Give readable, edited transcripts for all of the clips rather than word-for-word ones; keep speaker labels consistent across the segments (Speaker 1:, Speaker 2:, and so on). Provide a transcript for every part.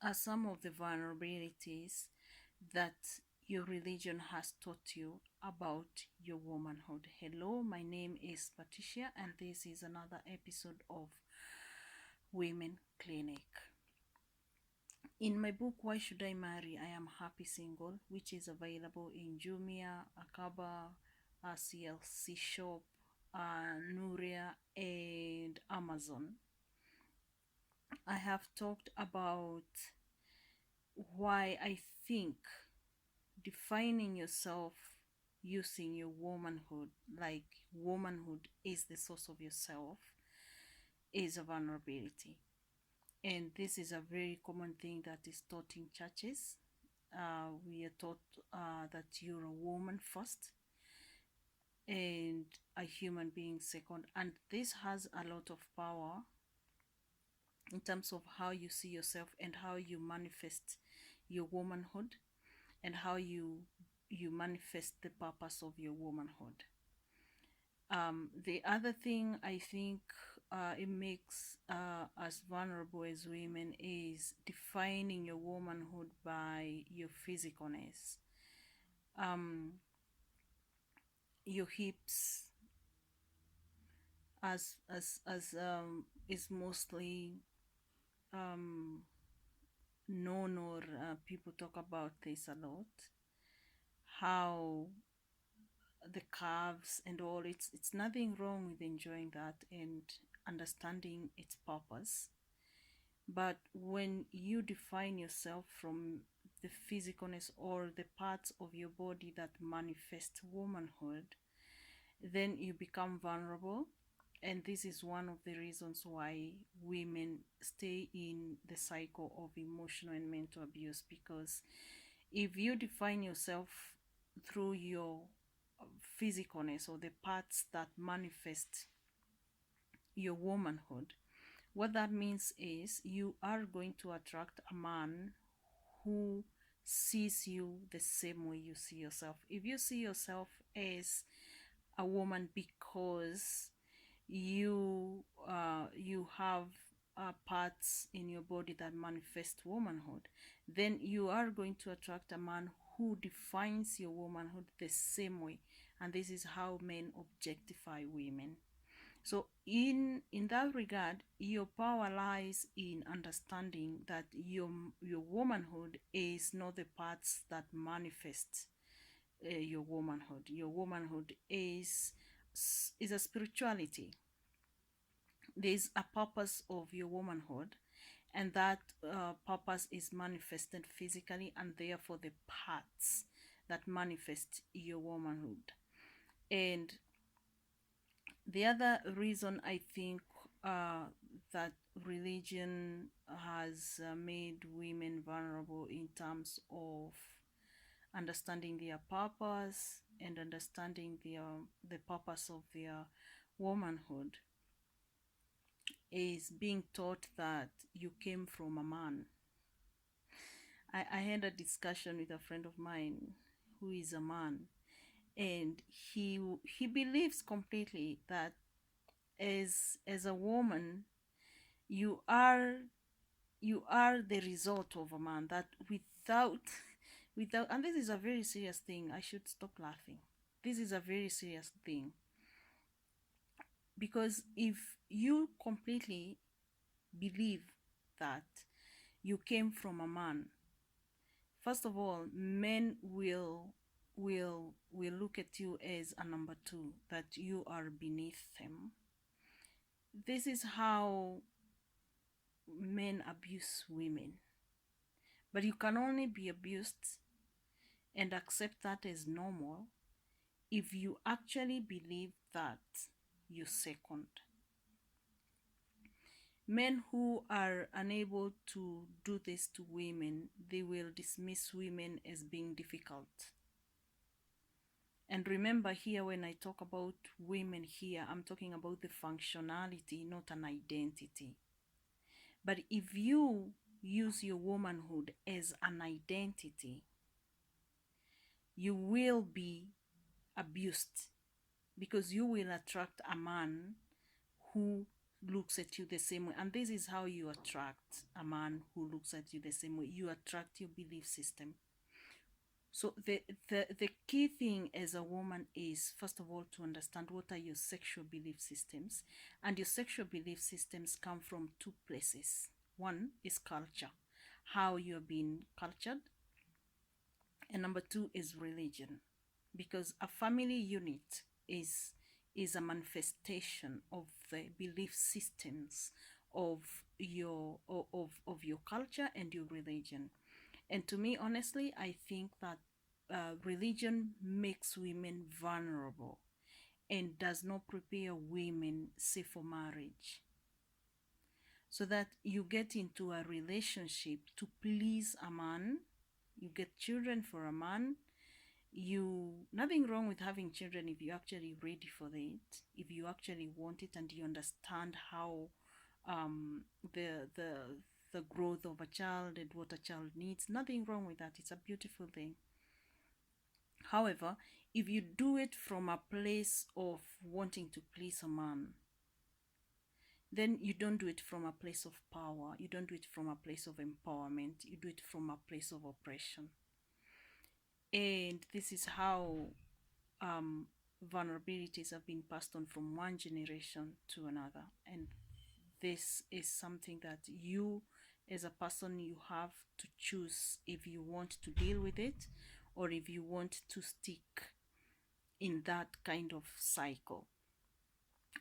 Speaker 1: are some of the vulnerabilities that your religion has taught you about your womanhood. Hello, my name is Patricia, and this is another episode of Women Clinic. In my book, Why Should I Marry? I Am Happy Single, which is available in Jumia, Akaba, CLC Shop, Nuria, and Amazon, I have talked about why I think defining yourself using your womanhood, like womanhood is the source of yourself, is a vulnerability. And this is a very common thing that is taught in churches. We are taught that you're a woman first and a human being second. And this has a lot of power in terms of how you see yourself and how you manifest your womanhood and how you manifest the purpose of your womanhood. The other thing I think it makes us vulnerable as women is defining your womanhood by your physicalness. Your hips, as is mostly known, or people talk about this a lot, how the curves and all, it's nothing wrong with enjoying that and understanding its purpose. But when you define yourself from the physicalness or the parts of your body that manifest womanhood, then you become vulnerable. And this is one of the reasons why women stay in the cycle of emotional and mental abuse, because if you define yourself through your physicalness or the parts that manifest your womanhood, what that means is you are going to attract a man who sees you the same way you see yourself. If you see yourself as a woman because you have parts in your body that manifest womanhood, then you are going to attract a man who defines your womanhood the same way. And this is how men objectify women. So in that regard, your power lies in understanding that your womanhood is not the parts that manifest your womanhood. Your womanhood is a spirituality. There's a purpose of your womanhood, and that purpose is manifested physically, and therefore the parts that manifest your womanhood. And the other reason I think that religion has made women vulnerable in terms of understanding their purpose and understanding the purpose of their womanhood is being taught that you came from a man. I had a discussion with a friend of mine who is a man, and he believes completely that as a woman you are the result of a man, that without, and this is a very serious thing. I should stop laughing. This is a very serious thing, because if you completely believe that you came from a man, first of all, men will look at you as a number two, that you are beneath them. This is how men abuse women. But you can only be abused and accept that as normal if you actually believe that you're second. Men who are unable to do this to women, they will dismiss women as being difficult. And remember, here when I talk about women here, I'm talking about the functionality, not an identity. But if you use your womanhood as an identity, you will be abused, because you will attract a man who looks at you the same way. And this is how you attract a man who looks at you the same way. You attract your belief system. So the key thing as a woman is, first of all, to understand what are your sexual belief systems. And your sexual belief systems come from two places. One is culture, how you're being cultured, and number two is religion, because a family unit is a manifestation of the belief systems of of your culture and your religion. And to me, honestly, I think that religion makes women vulnerable and does not prepare women safe for marriage, so that you get into a relationship to please a man, you get children for a man. You, nothing wrong with having children if you're actually ready for it, if you actually want it and you understand how um the the the growth of a child and what a child needs. Nothing wrong with that, it's a beautiful thing. However, if you do it from a place of wanting to please a man, then you don't do it from a place of power, you don't do it from a place of empowerment, you do it from a place of oppression. And this is how um, vulnerabilities have been passed on from one generation to another. And this is something that you, as a person, you have to choose if you want to deal with it or if you want to stick in that kind of cycle.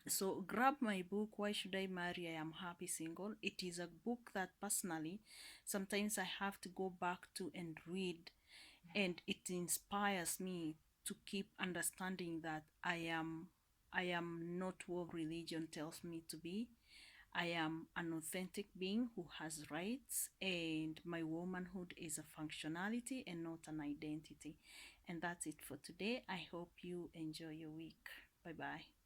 Speaker 1: So grab my book, Why Should I Marry? I Am Happy Single. It is a book that personally sometimes I have to go back to and read, and it inspires me to keep understanding that I am not what religion tells me to be. I am an authentic being who has rights, and my womanhood is a functionality and not an identity. And that's it for today. I hope you enjoy your week. Bye bye.